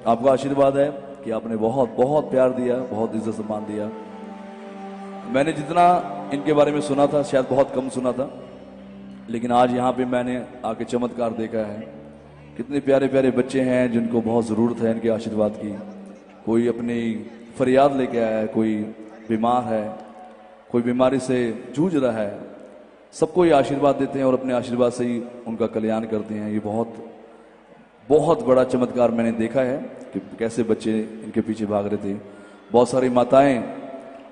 आपका आशीर्वाद है कि आपने बहुत बहुत प्यार दिया, बहुत इज्जत सम्मान दिया। मैंने जितना इनके बारे में सुना था शायद बहुत कम सुना था, लेकिन आज यहाँ पे मैंने आके चमत्कार देखा है। कितने प्यारे प्यारे बच्चे हैं जिनको बहुत ज़रूरत है इनके आशीर्वाद की। कोई अपनी फरियाद लेके आया है, कोई बीमार है, कोई बीमारी से जूझ रहा है, सबको ये आशीर्वाद देते हैं और अपने आशीर्वाद से ही उनका कल्याण करते हैं। ये बहुत बहुत बड़ा चमत्कार मैंने देखा है कि कैसे बच्चे इनके पीछे भाग रहे थे। बहुत सारी माताएं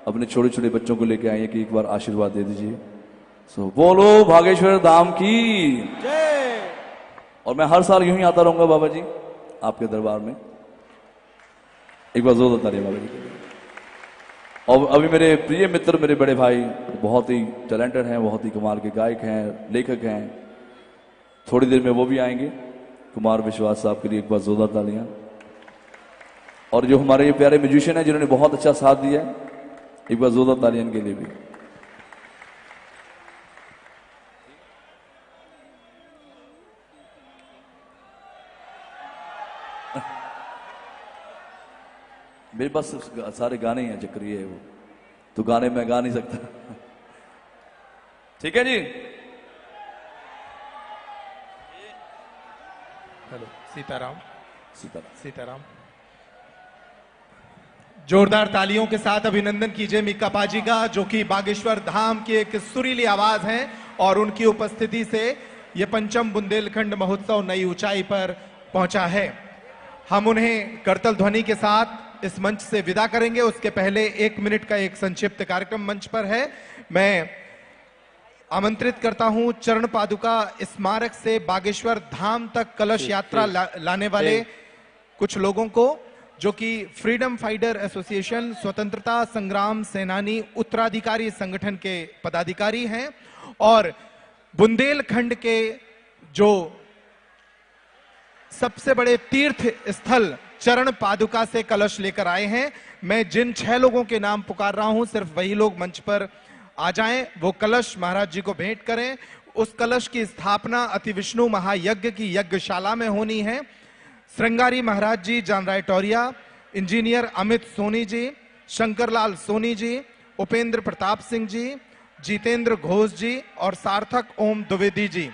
अपने छोटे छोटे बच्चों को लेके आई हैं कि एक बार आशीर्वाद दे दीजिए। सो बोलो बागेश्वर धाम की जय। और मैं हर साल यूं ही आता रहूंगा बाबा जी आपके दरबार में। एक बार जोर देता रहिए बाबा जी के लिए। और अभी मेरे प्रिय मित्र, मेरे बड़े भाई बहुत ही टैलेंटेड हैं, बहुत ही कमाल के गायक हैं, लेखक हैं। थोड़ी देर में वो भी आएंगे। कुमार विश्वास साहब के लिए एक बार जोरदार तालियां। और जो हमारे ये प्यारे म्यूजिशियन हैं जिन्होंने बहुत अच्छा साथ दिया, एक बार जोरदार तालियां इनके लिए भी। मेरे पास सारे गाने हैं, चक्री है वो, तो गाने मैं गा नहीं सकता। ठीक है जी। हेलो, सीताराम। सीताराम। सीताराम। जोरदार तालियों के साथ अभिनंदन कीजिए मीका पाजी का, जो कि बागेश्वर धाम की एक सुरीली आवाज है और उनकी उपस्थिति से यह पंचम बुंदेलखंड महोत्सव नई ऊंचाई पर पहुंचा है। हम उन्हें करतल ध्वनि के साथ इस मंच से विदा करेंगे। उसके पहले 1 मिनट का एक संक्षिप्त कार्यक्रम मंच पर है। मैं आमंत्रित करता हूं चरण पादुका स्मारक से बागेश्वर धाम तक कलश यात्रा लाने वाले कुछ लोगों को, जो कि फ्रीडम फाइटर एसोसिएशन स्वतंत्रता संग्राम सेनानी उत्तराधिकारी संगठन के पदाधिकारी हैं और बुंदेलखंड के जो सबसे बड़े तीर्थ स्थल चरण पादुका से कलश लेकर आए हैं। मैं जिन 6 लोगों के नाम पुकार रहा हूं, सिर्फ वही लोग मंच पर आ जाएं, वो कलश महाराज जी को भेंट करें। उस कलश की स्थापना अति विष्णु महायज्ञ की यज्ञशाला में होनी है। श्रृंगारी महाराज जी जानराय टौरिया, इंजीनियर अमित सोनी जी, शंकरलाल सोनी जी, उपेंद्र प्रताप सिंह जी, जितेंद्र घोष जी और सार्थक ओम द्विवेदी जी,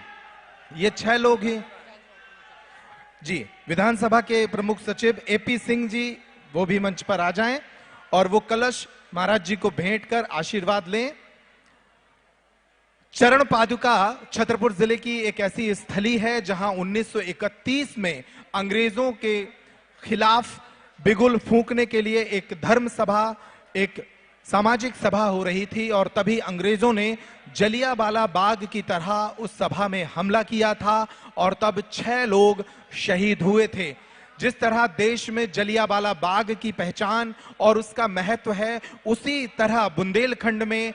ये 6 लोग ही जी। विधानसभा के प्रमुख सचिव एपी सिंह जी वो भी मंच पर आ जाएं और वो कलश महाराज जी को भेंट कर आशीर्वाद लें। चरण पादुका छतरपुर जिले की एक ऐसी स्थली है जहां 1931 में अंग्रेजों के खिलाफ बिगुल फूंकने के लिए एक धर्म सभा, एक सामाजिक सभा हो रही थी और तभी अंग्रेजों ने जलियांवाला बाग की तरह उस सभा में हमला किया था और तब 6 लोग शहीद हुए थे। जिस तरह देश में जलियांवाला बाग की पहचान और उसका महत्व है, उसी तरह बुंदेलखंड में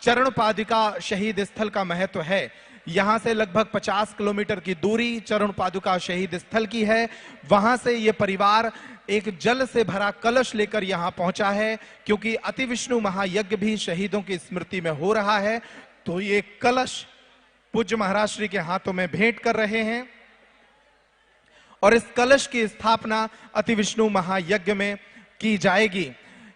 चरण पादुका शहीद स्थल का महत्व है। यहां से लगभग 50 किलोमीटर की दूरी चरण पादुका शहीद स्थल की है। वहां से ये परिवार एक जल से भरा कलश लेकर यहां पहुंचा है, क्योंकि अति विष्णु महायज्ञ भी शहीदों की स्मृति में हो रहा है। तो ये कलश पूज्य महाराज श्री के हाथों में भेंट कर रहे हैं और इस कलश की स्थापना अति विष्णु महायज्ञ में की जाएगी।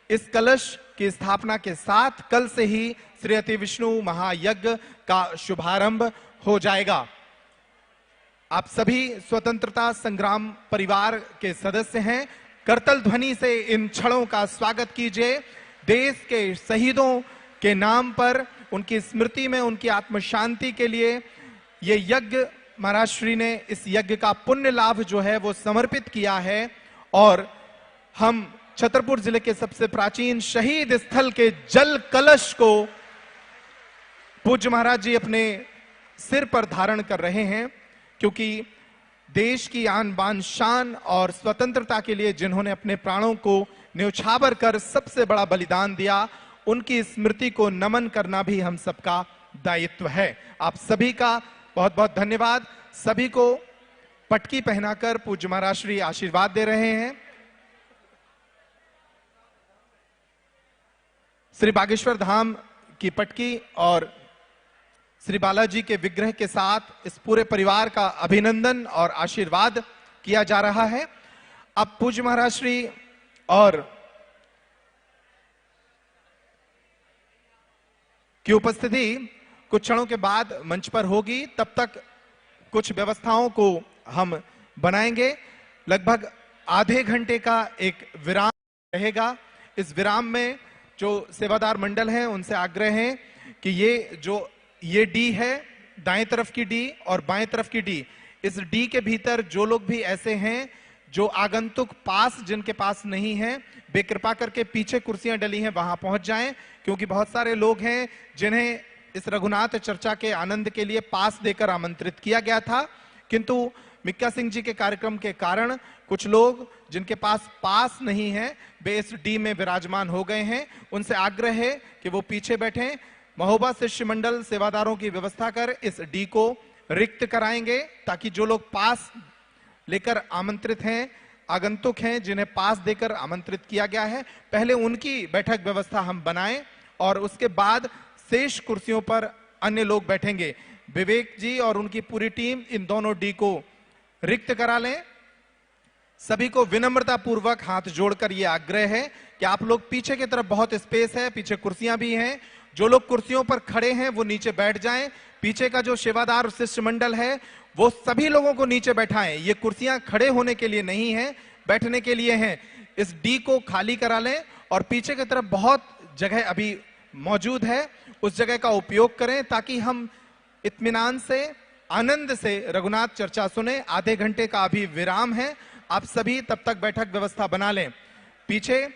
इस कलश की स्थापना के साथ कल से ही श्री अति विष्णु महायज्ञ का शुभारंभ हो जाएगा। आप सभी स्वतंत्रता संग्राम परिवार के सदस्य हैं। करतल ध्वनि से इन क्षणों का स्वागत कीजिए। देश के शहीदों के नाम पर, उनकी स्मृति में, उनकी आत्म शांति के लिए ये यज्ञ महाराज श्री ने इस यज्ञ का पुण्य लाभ जो है वो समर्पित किया है और हम छतरपुर जिले के सबसे प्राचीन शहीद स्थल के जल कलश को पूज्य महाराज जी अपने सिर पर धारण कर रहे हैं, क्योंकि देश की आन बान शान और स्वतंत्रता के लिए जिन्होंने अपने प्राणों को न्यौछावर कर सबसे बड़ा बलिदान दिया, उनकी स्मृति को नमन करना भी हम सबका दायित्व है। आप सभी का बहुत बहुत धन्यवाद। सभी को पटकी पहनाकर पूज्य महाराज श्री आशीर्वाद दे रहे हैं। श्री बागेश्वर धाम की पटकी और श्री बालाजी के विग्रह के साथ इस पूरे परिवार का अभिनंदन और आशीर्वाद किया जा रहा है। अब पूज्य महाराज श्री और की उपस्थिति कुछ क्षणों के बाद मंच पर होगी। तब तक कुछ व्यवस्थाओं को हम बनाएंगे। लगभग आधे घंटे का एक विराम रहेगा। इस विराम में जो सेवादार मंडल हैं उनसे आग्रह है कि ये डी है, दाएं तरफ की डी और बाएं तरफ की डी, इस डी के भीतर जो लोग भी ऐसे हैं जो आगंतुक पास जिनके पास नहीं है, वे कृपा करके पीछे कुर्सियां डली हैं वहां पहुंच जाएं, क्योंकि बहुत सारे लोग हैं जिन्हें इस रघुनाथ चर्चा के आनंद के लिए पास देकर आमंत्रित किया गया था, किंतु मिक्का सिंह जी के कार्यक्रम के कारण कुछ लोग जिनके पास नहीं है वे इस डी में विराजमान हो गए हैं। उनसे आग्रह है कि वो पीछे बैठें। महोबा शिष्य मंडल सेवादारों की व्यवस्था कर इस डी को रिक्त कराएंगे, ताकि जो लोग पास लेकर आमंत्रित हैं, आगंतुक हैं, जिन्हें पास देकर आमंत्रित किया गया है, पहले उनकी बैठक व्यवस्था हम बनाएं और उसके बाद शेष कुर्सियों पर अन्य लोग बैठेंगे। विवेक जी और उनकी पूरी टीम इन दोनों डी को रिक्त करा लें। सभी को विनम्रता पूर्वक हाथ जोड़कर यह आग्रह है कि आप लोग पीछे की तरफ बहुत स्पेस है, पीछे कुर्सियां भी हैं, जो लोग कुर्सियों पर खड़े हैं वो नीचे बैठ जाएं। पीछे का जो सेवादार और शिष्य मंडल है वो सभी लोगों को नीचे बैठाएं। ये कुर्सियां खड़े होने के लिए नहीं है, बैठने के लिए हैं। इस डी को खाली करा लें और पीछे की तरफ बहुत जगह अभी मौजूद है, उस जगह का उपयोग करें ताकि हम इत्मीनान से, आनंद से रघुनाथ चर्चा सुने। आधे घंटे का अभी विराम है, आप सभी तब तक बैठक व्यवस्था बना लें। पीछे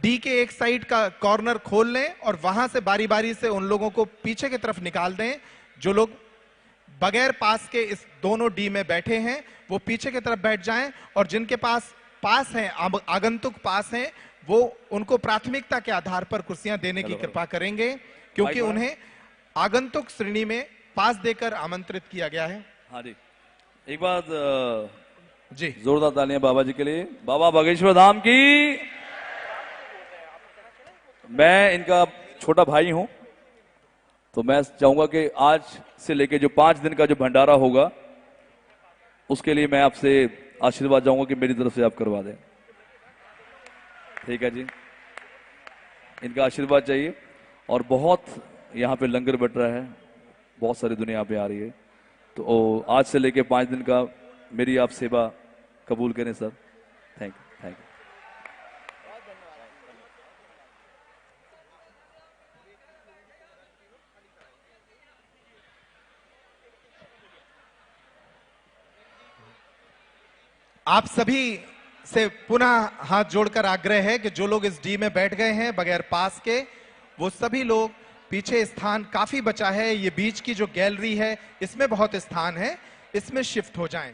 डी के एक साइड का कॉर्नर खोल लें और वहां से बारी बारी से उन लोगों को पीछे की तरफ निकाल दें जो लोग बगैर पास के इस दोनों डी में बैठे हैं, वो पीछे की तरफ बैठ जाएं और जिनके पास हैं, आगंतुक पास हैं, वो उनको प्राथमिकता के आधार पर कुर्सियां देने की कृपा करेंगे, क्योंकि उन्हें आगंतुक श्रेणी में पास देकर आमंत्रित किया गया है। हाँ जी, एक बात जी जोरदार तालियां बाबा जी के लिए। बाबा बागेश्वर धाम की। मैं इनका छोटा भाई हूं, तो मैं चाहूंगा कि आज से लेके जो 5 दिन का जो भंडारा होगा उसके लिए मैं आपसे आशीर्वाद चाहूंगा कि मेरी तरफ से आप करवा दें। ठीक है जी, इनका आशीर्वाद चाहिए। और बहुत यहाँ पे लंगर बट रहा है, बहुत सारी दुनिया यहाँ पे आ रही है, तो आज से लेके 5 दिन का मेरी आप सेवा कबूल करें sir. Thank you, thank you. आप सभी से पुनः हाथ जोड़कर आग्रह है कि जो लोग इस डी में बैठ गए हैं बगैर पास के, वो सभी लोग, पीछे स्थान काफी बचा है, ये बीच की जो गैलरी है इसमें बहुत स्थान है, इसमें शिफ्ट हो जाएं।